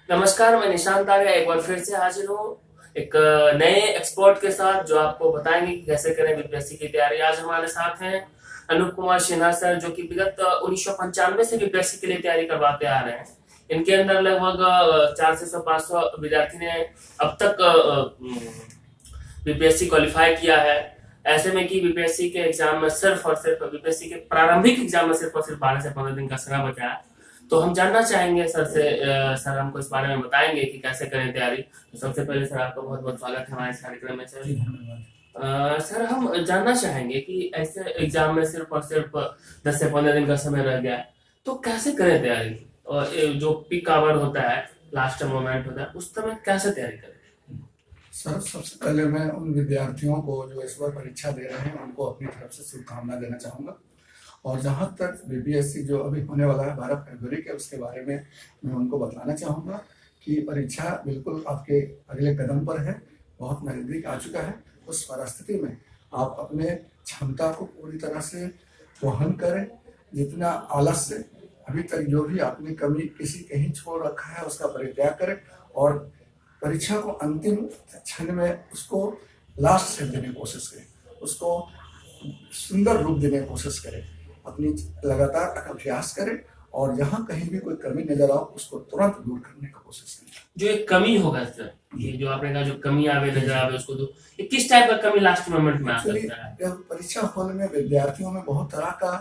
नमस्कार, मैं निशांत आर्य एक बार फिर से हाजिर हूँ एक नए एक्सपर्ट के साथ जो आपको बताएंगे कि कैसे करें बीपीएससी की तैयारी। आज हमारे साथ हैं अनूप कुमार सिन्हा सर, जो कि विगत 1995 से बीपीएससी के लिए तैयारी करवाते आ रहे हैं। इनके अंदर लगभग 400 से 500 विद्यार्थी ने अब तक बीपीएससी क्वालिफाई किया है। ऐसे में कि बीपीएससी के एग्जाम में सिर्फ और सिर्फ बीपीएससी के प्रारंभिक एग्जाम में सिर्फ और सिर्फ 12 से 15 दिन का समय बचा है। तो हम जानना चाहेंगे सर से, सर हमको इस बारे में बताएंगे कि कैसे करें तैयारी। तो सबसे पहले सर आपका बहुत बहुत स्वागत है हमारे इस कार्यक्रम में सर। सर हम जानना चाहेंगे कि ऐसे एग्जाम में सिर्फ और सिर्फ 10 से 15 दिन का समय रह गया है, तो कैसे करें तैयारी। और जो पीक आवर होता है, लास्ट मोमेंट होता है, उस समय कैसे तैयारी करें। सर, सबसे पहले मैं उन विद्यार्थियों को जो इस बार परीक्षा दे रहे हैं उनको अपनी तरफ से शुभकामना देना चाहूँगा। और जहाँ तक बीपीएससी जो अभी होने वाला है 12 फरवरी के, उसके बारे में मैं उनको बताना चाहूँगा कि परीक्षा बिल्कुल आपके अगले कदम पर है, बहुत नज़दीक आ चुका है। उस परिस्थिति में आप अपने क्षमता को पूरी तरह से वहन करें। जितना आलस्य अभी तक जो भी आपने कमी किसी कहीं छोड़ रखा है उसका परित्याग करें और परीक्षा को अंतिम क्षण में उसको लास्ट से देने की कोशिश करें, उसको सुंदर रूप देने की कोशिश करें, अपनी लगातार अभ्यास करें और जहाँ कहीं भी कोई कमी नजर आओ उसको तुरंत दूर करने की कोशिश करें। जो एक कमी होगा सर, ये जो आपने कहा जो कमी आवे नजर आवे उसको दो, ये किस टाइप का कमी लास्ट मोमेंट में आ सकता है। परीक्षा हॉल में विद्यार्थियों में बहुत तरह का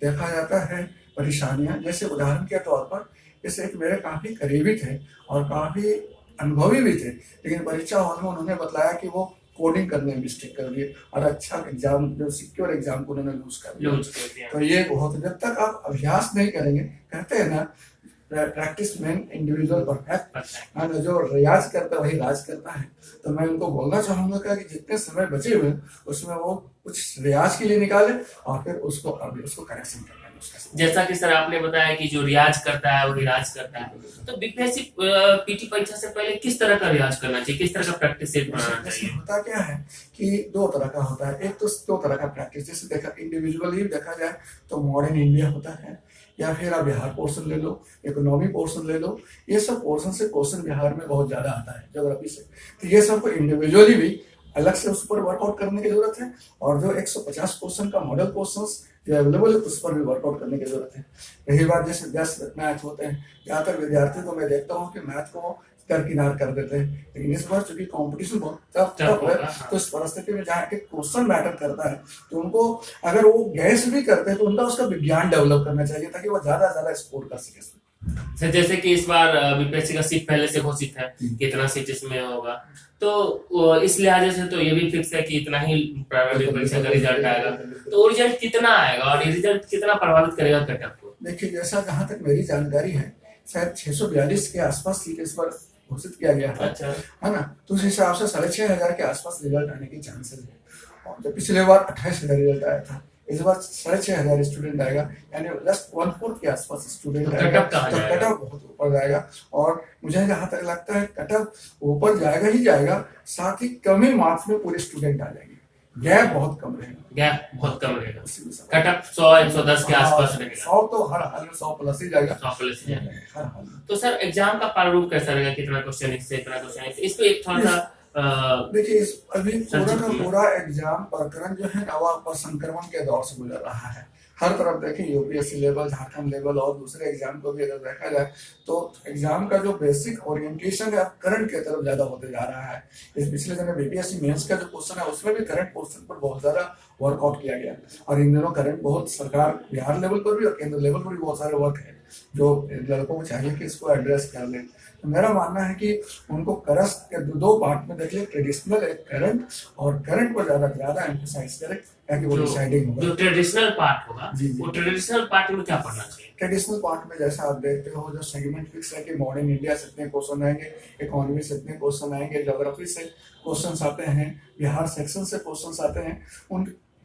देखा जाता है परेशानियां। जैसे उदाहरण के तौर पर, जैसे एक मेरे काफी करीबी थे और काफी अनुभवी भी थे, लेकिन परीक्षा हॉल में उन्होंने बताया कि वो कोडिंग करने में मिस्टेक कर दिए और अच्छा एग्जाम, जो सिक्योर एग्जाम को उन्होंने लूज कर दिया। तो ये बहुत, जब तक आप अभ्यास नहीं करेंगे, कहते हैं ना प्रैक्टिस मैन इंडिविजुअल परफेक्ट, जो रियाज करता है वही राज करता है। तो मैं उनको बोलना चाहूंगा कि जितने समय बचे हुए उसमें वो कुछ रियाज के लिए निकाले और फिर उसको करेक्शन करना। जैसा कि सर आपने बताया कि जो रियाज करता है वो रियाज करता है, तो बीपीएससी पीटी परीक्षा से पहले किस तरह का रियाज करना चाहिए, किस तरह का प्रैक्टिस सेट बनाना चाहिए। होता क्या है कि दो तरह का होता है। एक तो दो तरह का प्रैक्टिस, जैसे देखा इंडिविजुअली देखा जाए तो मॉडर्न इंडिया होता है, या फिर आप बिहार पोर्शन ले लो, इकोनॉमी पोर्शन ले लो। ये सब पोर्शन से क्वेश्चन बिहार में बहुत ज्यादा आता है ज्योग्राफी से, तो ये सबको इंडिविजुअली भी अलग से उस पर वर्कआउट करने की जरूरत है। और जो 150 क्वेश्चन का मॉडल क्वेश्चन जो अवेलेबल है उस पर भी वर्कआउट करने की जरूरत है। रही बात जैसे 10 मैथ होते हैं, ज्यादातर विद्यार्थी को मैं देखता हूँ कि मैथ को दरकिनार कर देते हैं, लेकिन इस बार चूंकि कंपटीशन बहुत टफ है, तो इस परिस्थिति में जहाँ क्वेश्चन मैटर करता है, तो उनको अगर वो गैस भी करते हैं तो उनका उसका विज्ञान डेवलप करना चाहिए ताकि वो ज्यादा स्कोर कर सके। सर जैसे कि इस बार बीपीएससी का सीट पहले से घोषित है कि इतना सीट इसमें होगा, तो इस लिहाजे से तो ये भी फिक्स है कि इतना ही प्रारंभिक परीक्षा का रिजल्ट आएगा। तो रिजल्ट कितना आएगा और ये रिजल्ट कितना प्रभावित करेगा कट ऑफ को। देखिए, जैसा जहाँ तक मेरी जानकारी है, शायद 642 के आसपास सीट इस बार घोषित किया गया है। अच्छा, है ना। तो उस हिसाब से 6500 के आसपास रिजल्ट आने के चांसेस है। और जब पिछले बार 28,000 रिजल्ट आया था, इस बार 6500 स्टूडेंट आएगा, यानी जस्ट 1/4 के आसपास स्टूडेंट आएगा, तो कट ऑफ बहुत ऊपर जाएगा। और मुझे जहाँ तक लगता है कट ऑफ ऊपर जाएगा ही जाएगा, साथ ही कम ही मार्क्स में पूरे स्टूडेंट आ जाएंगे। गैप बहुत कम रहेगा, कट ऑफ 100-110 के आसपास रहेगा। 100 तो हर हाल में 100 प्लस ही जाएगा, 100 प्लस ही जाएगा हर हाल में। तो सर एग्जाम का प्रारूप कैसा रहेगा, कितना क्वेश्चन इससे, इतना क्वेश्चन इससे, इस पे एक थोड़ा सा देखिए, अभी पूरा का पूरा एग्जाम प्रकरण जो है नवा संक्रमण के दौर से गुजर रहा है। हर तरफ देखें, यूपीएससी लेवल, झारखंड लेवल और दूसरे एग्जाम को भी अगर देखा जाए तो एग्जाम का जो बेसिक ओरिएंटेशन है करंट की तरफ ज्यादा होते जा रहा है। इस पिछले दिन बीपीएससी मेंस का जो क्वेश्चन है उसमें भी करंट क्वेश्चन पर बहुत ज्यादा वर्कआउट किया गया। और इन दिनों करंट बहुत सरकार बिहार लेवल पर भी और केंद्र लेवल पर भी बहुत सारे वर्क है जो लड़कों को चाहिए कि इसको एड्रेस कर लें। तो मेरा मानना है कि उनको करस के दो पार्ट में देख ले, ट्रेडिशनल एक करंट, और करंट पर ज्यादा एम्फसाइज करें ताकि वो डिसाइडिंग होगा। जो ट्रेडिशनल पार्ट होगा वो ट्रेडिशनल पार्ट में क्या पढ़ना चाहिए। ट्रेडिशनल पार्ट में जैसा आप देखते हो जो सेगमेंट फिक्स है कि मॉडर्न इंडिया से इतने क्वेश्चन आएंगे, इकोनॉमी से इतने क्वेश्चन आएंगे, ज्योग्राफी से क्वेश्चन आते हैं, बिहार सेक्शन से क्वेश्चन आते हैं।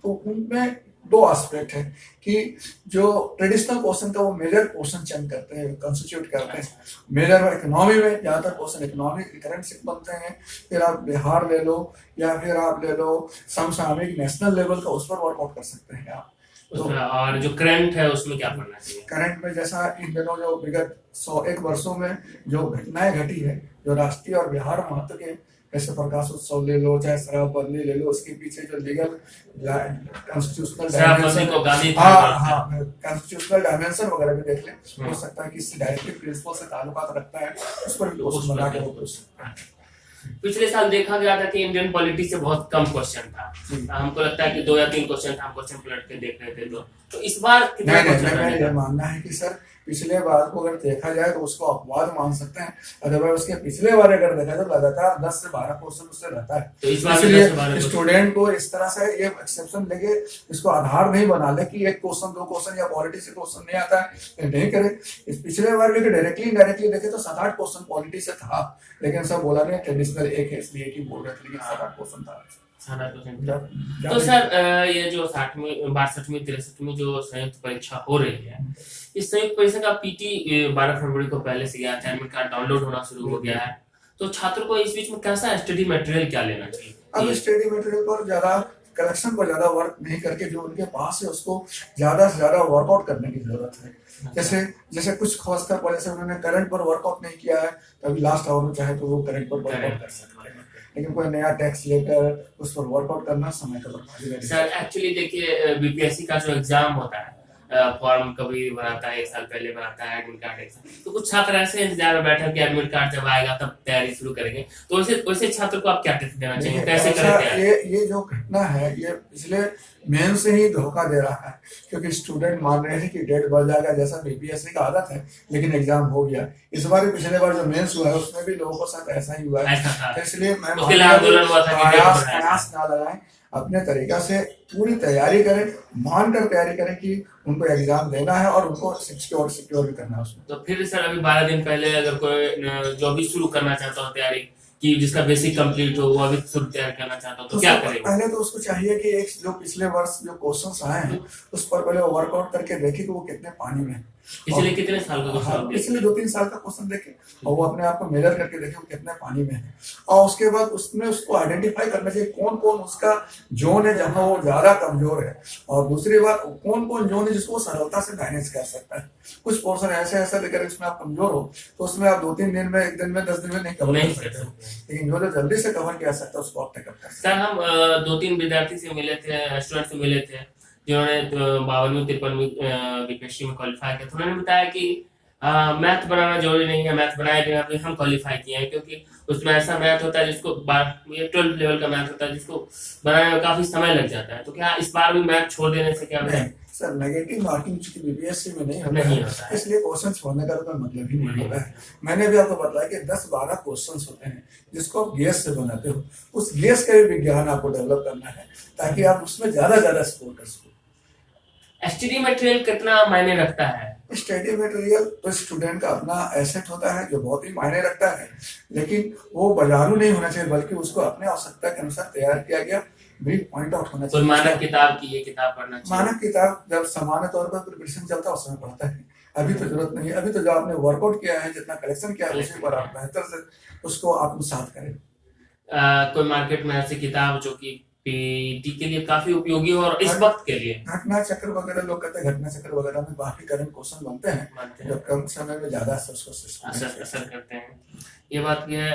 उनमें दो एस्पेक्ट है कि जो ट्रेडिशनल क्वेश्चन का वो मेजर क्वेश्चन चयन करते हैं, कंस्टिट्यूट करते हैं। मेजर इकोनॉमी में ज्यादातर क्वेश्चन इकोनॉमी करंट से बनते हैं। फिर आप बिहार ले लो या फिर आप ले लो समसामयिक नेशनल लेवल का, उस पर वर्कआउट कर सकते हैं आप। और जो करंट है उसमें क्या पढ़ना चाहिए? करंट में जैसा इन दिनों जो विगत 101 वर्षों में जो घटनाएं घटी है, जो राष्ट्रीय और बिहार महत्व के, जैसे प्रकाश उत्सव ले लो, चाहे शराबबंदी ले लो, उसके पीछे जो लीगल कॉन्स्टिट्यूशनल शराबबंदी को गांधी कॉन्स्टिट्यूशनल डायमेंशन वगैरह भी देख लें, हो सकता है कि इससे डायरेक्टिव प्रिंसिपल से ताल्लुकात रखता है, उस पर भी क्वेश्चन बना के वो कर सकता है। पिछले साल देखा गया था कि इंडियन पॉलिटिक्स से बहुत कम क्वेश्चन था। हमको लगता है कि 2 या 3 क्वेश्चन था, हम क्वेश्चन पलट के देख रहे थे। तो इस बार कितना क्वेश्चन? मेरा ये मानना है कि सर पिछले बार को अगर देखा जाए तो उसको अपवाद मान सकते हैं, अदरवाइज उसके पिछले बार अगर देखा जाए तो लगातार 10 से 12 क्वेश्चन उससे रहता है। तो इस बार इसलिए स्टूडेंट को इस तरह से ये एक्सेप्शन लेके इसको आधार नहीं बना ले कि 1 क्वेश्चन 2 क्वेश्चन या पॉलिटी से क्वेश्चन नहीं आता है, नहीं करे। इस पिछले बार भी डायरेक्टली इनडायरेक्टली देखे तो 7-8 क्वेश्चन पॉलिटी से था, लेकिन सब बोला नहीं ट्रेडिशनल एक है इसलिए एक ही बोल रहे थे, लेकिन 7-8 क्वेश्चन था। तो सर ये जो 60वीं 62वीं 63वीं जो संयुक्त परीक्षा हो रही है, इस संयुक्त परीक्षा का पीटी 12 फरवरी को पहले से गया, एडमिट कार्ड डाउनलोड होना शुरू हो गया है। तो छात्र को इस बीच में कैसा स्टडी मटेरियल क्या लेना चाहिए? अब स्टडी मटेरियल पर ज्यादा कलेक्शन पर ज्यादा वर्क नहीं करके जो उनके पास है उसको ज्यादा से ज्यादा वर्कआउट करने की जरूरत है। जैसे कुछ खासकर पर जैसे उन्होंने करंट पर वर्कआउट नहीं किया है, तो अभी लास्ट आवर में चाहे तो वो करंट पर वर्कआउट कर सकते हैं, लेकिन कोई नया टेक्स्ट लेकर उस पर वर्कआउट करना समय का बर्बादी है। सर एक्चुअली देखिए बीपीएससी का जो एग्जाम होता है, फॉर्म कभी बनाता है, 1 साल पहले बनाता है एडमिट कार्ड एग्जाम, तो कुछ छात्र ऐसे इंतजार में बैठे कि एडमिट कार्ड जब आएगा तब तैयारी शुरू करेंगे। तो वैसे छात्र को आप क्या टिप्स देना चाहिए, कैसे करें? ये जो घटना है ये पिछले मेन से ही धोखा दे रहा है, क्योंकि स्टूडेंट मान रहे हैं कि डेट बढ़ जाएगा जैसा बीपीएससी का आदत है, लेकिन एग्जाम हो गया। इस बार पिछले बार जो मेंस हुआ है उसमें भी लोगों के साथ ऐसा ही हुआ है, तो इसलिए मैं प्रयास ना लगाएं, अपने तरीका से पूरी तैयारी करें, मानकर तैयारी करें कि उनको एग्जाम देना है और उनको सिक्योर भी करना है उसमें। तो फिर सर अभी 12 दिन पहले अगर कोई जो भी शुरू करना चाहता हो तैयारी कि जिसका बेसिक कंप्लीट हो, वो अभी शुरू तैयार करना चाहता हो, तो क्या करेगा? पहले तो उसको चाहिए कि एक जो पिछले वर्ष जो क्वेश्चंस आए हैं उस पर पहले वर्कआउट करके देखे कि वो कितने पानी में है। पिछले कितने साल का? पिछले 2-3 साल का क्वेश्चन देखे और वो अपने आप को मेजर करके देखे वो कितने पानी में है, और उसके बाद उसमें उसको आइडेंटिफाई करना चाहिए कौन कौन उसका जोन है जहां वो ज्यादा कमजोर है, और दूसरी बात कौन कौन जोन है जिसको वो सरलता से मैनेज कर सकता है। कुछ पोर्शन ऐसा लेकर उसमें आप कमजोर हो तो उसमें आप 2-3 दिन में, 1 दिन में, 10 दिन में नहीं कवर कर सकते, लेकिन जो जल्दी से कवर किया सकता है उसको आप टेकअप कर सकते हैं। सर हम 2-3 विद्यार्थी से मिले थे, स्टूडेंट से मिले थे जिन्होंने 52वीं 53वीं बीपीएससी में क्वालिफाई किया, तो उन्होंने बताया कि मैथ बनाना जरूरी नहीं है, मैथ बनाए बिना भी हम क्वालिफाई किए हैं, क्योंकि उसमें ऐसा मैथ होता है जिसको 12th लेवल का मैथ होता है जिसको बनाने में काफी समय लग जाता है। तो क्या इस बार भी मैथ छोड़ देने से क्या नहीं सर, नेगेटिव मार्किंग चूंकि बीपीएससी में नहीं होता है, इसलिए क्वेश्चन छोड़ने का कोई मतलब ही नहीं होता है। मैंने भी आपको बताया कि 10-12 क्वेश्चन होते हैं जिसको आप गेस से बनाते हो, उस गेस का भी विज्ञान आपको डेवलप करना है ताकि आप उसमें ज्यादा स्कोर कर सको। स्टडी मटेरियल कितना मायने रखता है? स्टडी मटेरियल तो स्टूडेंट का अपना एसेट होता है जो बहुत ही मायने रखता है, लेकिन वो बाजारू नहीं होना चाहिए, बल्कि उसको अपने आवश्यकता के अनुसार तैयार किया गया ब्रीफ पॉइंट आउट होना चाहिए। मानक किताब की ये किताब पढ़ना चाहिए। मानक किताब जब सामान्य तौर पर प्रिपरेशन चलता है उस समय पढ़ता है, अभी तो जरूरत नहीं है। अभी तो जो आपने वर्कआउट किया है, जितना कलेक्शन किया है, उसी पर आप बेहतर से उसको आत्मसात करें। कोई मार्केट में ऐसी किताब जो कि पीटी के लिए काफी उपयोगी हो और इस वक्त के लिए? घटना चक्र वगैरह, लोग कहते हैं घटना चक्र वगैरह में काफी करंट क्वेश्चन बनते हैं जो कम समय में ज्यादा असर करते हैं। ये बात भी है।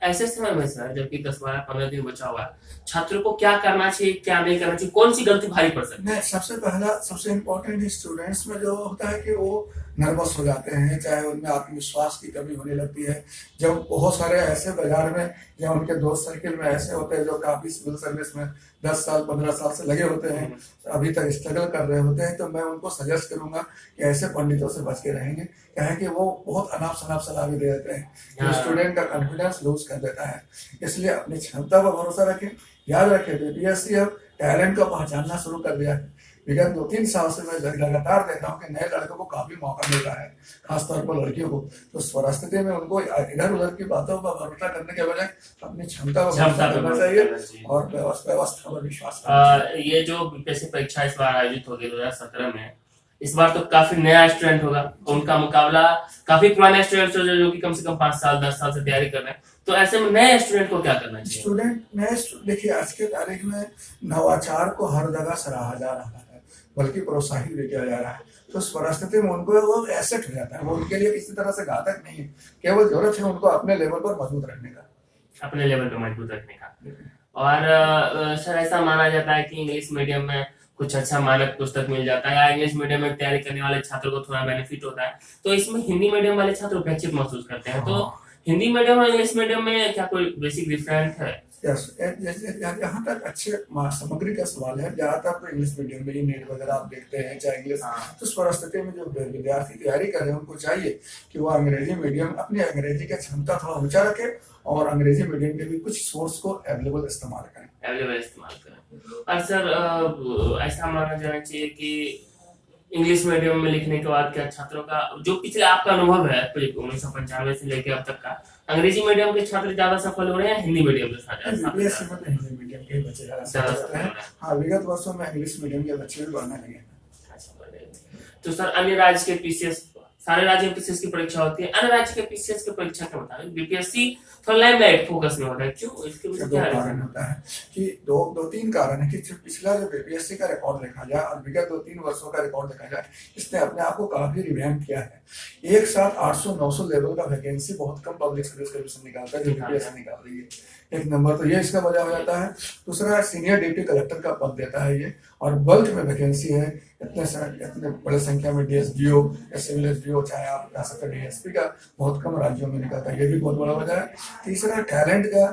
ऐसे समय में सर जबकि 10-12-15 दिन बचा हुआ है, छात्र को क्या करना चाहिए, क्या नहीं करना चाहिए, कौन सी गलती भारी पड़ सकती है? सबसे पहला सबसे इम्पोर्टेंट स्टूडेंट्स में जो होता है कि वो नर्वस हो जाते हैं, चाहे उनमें आत्मविश्वास की कमी होने लगती है। जब बहुत सारे ऐसे बाजार में या उनके दोस्त सर्किल में ऐसे होते हैं जो काफी सिविल सर्विस में 10 साल 15 साल से लगे होते हैं, अभी तक स्ट्रगल कर रहे होते हैं, तो मैं उनको सजेस्ट करूंगा कि ऐसे पंडितों से बच के रहेंगे, क्या है कि वो बहुत अनाप शनाप सलाह भी दे देते हैं जो स्टूडेंट का कॉन्फिडेंस लूज कर देता है। इसलिए अपनी क्षमता पर भरोसा रखें। याद रखें बीपीएससी अब टैलेंट को पहचानना शुरू कर दिया है। विगत 2-3 साल से मैं लगातार देख रहा हूँ कि नए लड़कों को काफी मौका मिल रहा है, खासतौर पर लड़कियों को। तो उस परिस्थिति में उनको इधर उधर की बातों पर भरोसा करने के बजाय अपनी क्षमता पर भरोसा करना चाहिए और व्यवस्था पर विश्वास करना चाहिए। ये जो बीपीएससी परीक्षा इस बार आयोजित होगी 2017 में, इस बार तो काफी नया स्टूडेंट होगा, उनका मुकाबला काफी पुराने स्टूडेंट्स जो कि कम से कम 5 साल 10 साल से तैयारी कर रहे हैं, तो ऐसे में नए स्टूडेंट को क्या करना चाहिए? स्टूडेंट देखिए आज के तारीख में नवाचार को हर जगह सराहा जा रहा है, बल्कि प्रोत्साहित भी किया जा रहा है। तो उस परिस्थिति में उनको वो एसेट हो जाता है, वो उनके लिए किसी तरह से घातक नहीं है, केवल जरूरत है उनको अपने लेवल पर मजबूत रखने का। अपने लेवल पे मजबूत रखने का। और सर ऐसा माना जाता है कि इंग्लिश मीडियम में कुछ अच्छा मानक पुस्तक मिल जाता है या इंग्लिश मीडियम में तैयारी करने वाले छात्रों को थोड़ा बेनिफिट होता है, तो इसमें हिंदी मीडियम वाले छात्र उपेक्षित महसूस करते हैं। तो हिंदी मीडियम और इंग्लिश मीडियम में क्या कोई बेसिक डिफरेंस है? यस, जहाँ तक अच्छे सामग्री का सवाल है, ज्यादातर तो इंग्लिश मीडियम में ही नेट वगैरह आप देखते हैं, चाहे इंग्लिश। तो इस परिस्थिति में जो विद्यार्थी तैयारी कर रहे हैं उनको चाहिए कि वो अंग्रेजी मीडियम अपनी अंग्रेजी की क्षमता थोड़ा ऊंचा रखे और अंग्रेजी मीडियम के भी कुछ सोर्स को अवेलेबल इस्तेमाल करें। और सर ऐसा माना जाना चाहिए कि इंग्लिश मीडियम में लिखने के बाद क्या छात्रों का जो पिछले आपका अनुभव है 1995 से लेकर अब तक का, अंग्रेजी मीडियम के छात्र ज्यादा सफल हो रहे हैं हिंदी मीडियम के साथ? हिंदी मीडियम के बच्चे ज्यादा सफल हैं। हाँ, विगत वर्षों में इंग्लिश मीडियम के बच्चे भी बढ़ने लगे हैं। तो सर अन्य राज्य के पीसीएस, सारे राज्य के पीसीएस की परीक्षा होती है, अन्य राज्य के पीसीएस की परीक्षा के मुताबिक बीपीएससी थोड़ा लाइमलाइट फोकस में होता है, क्यों? इसके पीछे क्या कारण होता है कि दो तीन कारण है कि पिछला जो बीपीएससी का रिकॉर्ड देखा जाए और विगत 2-3 वर्षों का रिकॉर्ड देखा जाए, इसने अपने आप को काफी रिवैम्प किया है। एक साथ 800-900 लेवल का वैकेंसी बहुत कम पब्लिक सर्विस कमीशन निकालता है जो बीपीएससी निकाल रही है। एक नंबर तो ये इसका वजह हो जाता है। दूसरा, सीनियर डिप्टी कलेक्टर का पद देता है ये, और बल्क में वैकेंसी है, इतने बड़े संख्या में डीएसडीओ या सिविल एसडीओ, चाहे आप कह सकते हैं डीएसपी का बहुत कम राज्यों में निकलता है, ये भी बहुत बड़ा वजह है। तीसरा, टैलेंट का,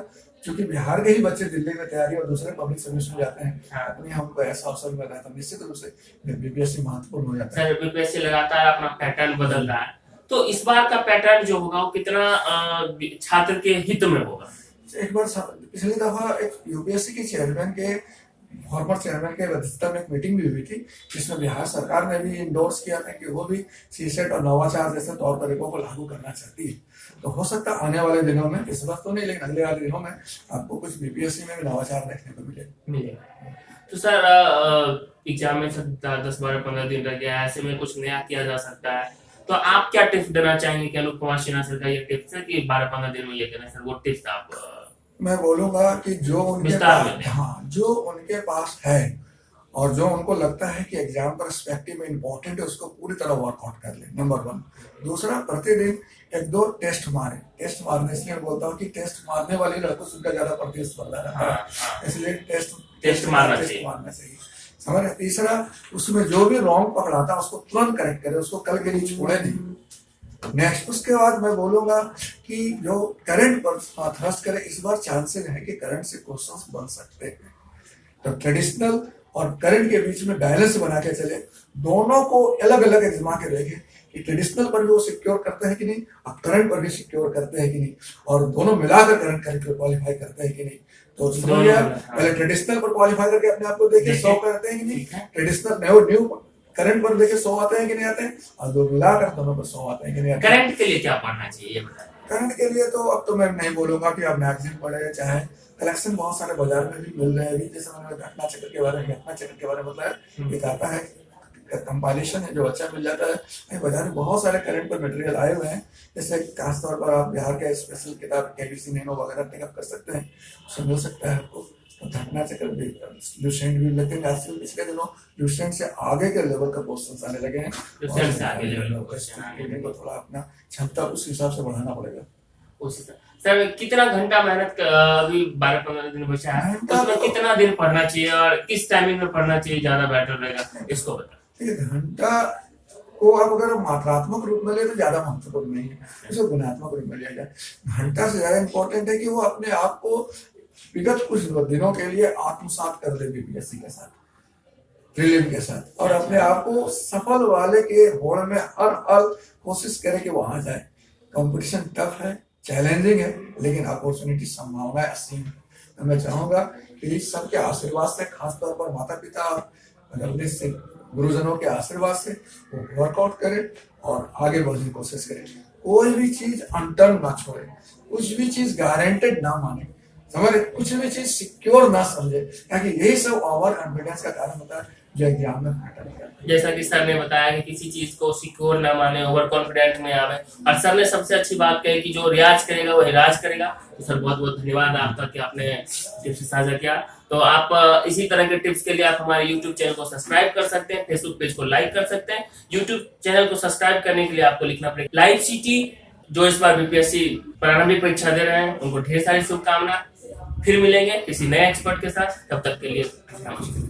क्योंकि बिहार के ही बच्चे दिल्ली में तैयारी और दूसरे पब्लिक सर्विस में जाते हैं, अपने हमको ऐसा अवसर मिल रहा है, तो निश्चित रूप से बीपीएससी महत्वपूर्ण हो जाता है। बीपीएससी लगातार अपना पैटर्न बदल रहा है, तो इस बार का पैटर्न जो होगा वो कितना छात्र के हित में होगा? एक बार पिछली दफा एक यूपीएससी के चेयरमैन के, फॉर्मर चेयरमैन के अध्यक्षता में एक मीटिंग भी हुई थी, जिसमें बिहार सरकार ने भी इंडोर्स किया था कि वो भी सीसेट और नवाचार जैसे तौर तरीकों को लागू करना चाहती है। तो हो सकता है आने वाले दिनों में, इस वक्त तो नहीं लेकिन अगले वाले दिनों में आपको कुछ बीपीएससी में भी नवाचार देखने को मिलेगा। तो सर एग्जाम में 10-12-15 दिन रह गया, ऐसे में कुछ नया किया जा सकता है, तो आप क्या टिप्स देना चाहेंगे कि अनुपमा सिन्हा सर का ये टिप्स है कि 12-15 दिन में ये करना सर, वो टिप्स आप? मैं बोलूंगा कि जो उनके पास, हाँ, जो उनके पास है और जो उनको लगता है कि एग्जाम पर्सपेक्टिव में इंपॉर्टेंट है, उसको पूरी तरह वर्कआउट कर ले, नंबर 1। दूसरा, प्रतिदिन 1-2 टेस्ट मारे। टेस्ट मारने इसलिए बोलता हूँ कि टेस्ट मारने वाले लड़कों से ज्यादा प्रतिस्पर्धा रहता है, इसलिए टेस्ट मारना चाहिए, समझ। तीसरा, उसमें जो भी रॉन्ग पकड़ाता है उसको तुरंत करेक्ट करे, उसको कल के लिए छोड़े नहीं। नेक्स्ट, उसके बाद मैं बोलूंगा कि जो करंट पर थ्रस्ट करे, इस बार चांसेस है कि करंट से क्वेश्चंस बन सकते हैं, तो ट्रेडिशनल और करंट के बीच में बैलेंस बना के चले, दोनों को अलग अलग आजमा के देखें कि ट्रेडिशनल पर भी वो सिक्योर करते हैं कि नहीं, और करंट पर भी सिक्योर करते हैं कि नहीं, और दोनों मिलाकर करंट करके क्वालिफाई करते हैं कि नहीं। तो समझिए, पहले ट्रेडिशनल पर क्वालिफाई करके अपने आप को देखें 100 करते हैं कि नहीं, ट्रेडिशनल न्यू करंट पर देखे 100 आते हैं कि नहीं आते हैं, और दो मिलाकर दोनों पर 100 आते हैं कि नहीं आते हैं। करंट के लिए क्या पढ़ना चाहिए बताइए? करंट के लिए तो अब तो मैं नहीं बोलूंगा कि आप मैगजीन पढ़े, चाहे कलेक्शन बहुत सारे बाजार में भी मिल रहे हैं। जैसे मैंने घटना चक्र के बारे में बताया, एक आता है कंपाइलेशन है जो अच्छा मिल जाता है। बाजार में बहुत सारे करंट पर मटेरियल आए हुए हैं, जैसे खासतौर पर आप बिहार के स्पेशल किताब केबीसी नैनो वगैरह टेकअप कर सकते हैं, उससे मिल सकता है आपको। तो घटना चक्र भी, ल्यूसेंट भी, लेकिन आजकल पिछले दिनों ल्यूसेंट से आगे के लेवल का क्वेश्चन आने लगे हैं, को थोड़ा अपना क्षमता उस हिसाब से बढ़ाना पड़ेगा। सर कितना घंटा मेहनत, अभी 12-15 दिन बचा है, उसमें कितना दिन पढ़ना चाहिए और किस टाइमिंग में पढ़ना चाहिए ज्यादा बेटर रहेगा, इसको बता। घंटा को आप अगर मात्रात्मक रूप में ले तो ज्यादा महत्वपूर्ण नहीं है, इसे गुणात्मक रूप में लिया जाए। घंटा से ज्यादा इंपॉर्टेंट है कि वो अपने आप को विगत कुछ दिनों के लिए आत्मसात कर ले बीपीएससी के साथ, प्रीलिम के साथ, और अपने आप को सफल वाले के होड़ में हर कोशिश करे कि वहां जाए। कंपटीशन टफ है, चैलेंजिंग है, लेकिन अपॉर्चुनिटी, संभावनाएं असीम है। तो मैं चाहूंगा कि सबके आशीर्वाद से, खासतौर पर माता पिता और अपने से गुरुजनों के आशीर्वाद से वो वर्कआउट करे और आगे बढ़ने की कोशिश करे। कोई भी चीज अनटर्न ना छोड़े, कुछ भी चीज गारंटेड ना माने, समझे, कुछ भी चीज सिक्योर ना समझे, ताकि यही सब ओवर कॉन्फिडेंस का कारण होता है जो एग्जाम में फैटल है। जैसा कि सर ने बताया कि किसी चीज को सिक्योर ना माने, ओवर कॉन्फिडेंट में आवे, और सर ने सबसे अच्छी बात कही कि जो रियाज करेगा वो हिराज करेगा। तो सर बहुत बहुत धन्यवाद आपका कि आपने टिप्स साझा किया। तो तो आप इसी तरह के टिप्स के लिए आप हमारे YouTube चैनल को सब्सक्राइब कर सकते हैं, Facebook पेज को लाइक कर सकते हैं। YouTube चैनल को सब्सक्राइब करने के लिए आपको लिखना पड़ेगा लाइव सिटी, जो इस बार बीपीएससी प्रारंभिक परीक्षा दे रहे हैं उनको ढेर सारी शुभकामना। फिर मिलेंगे किसी नए एक्सपर्ट के साथ, तब तक के लिए नमस्कार।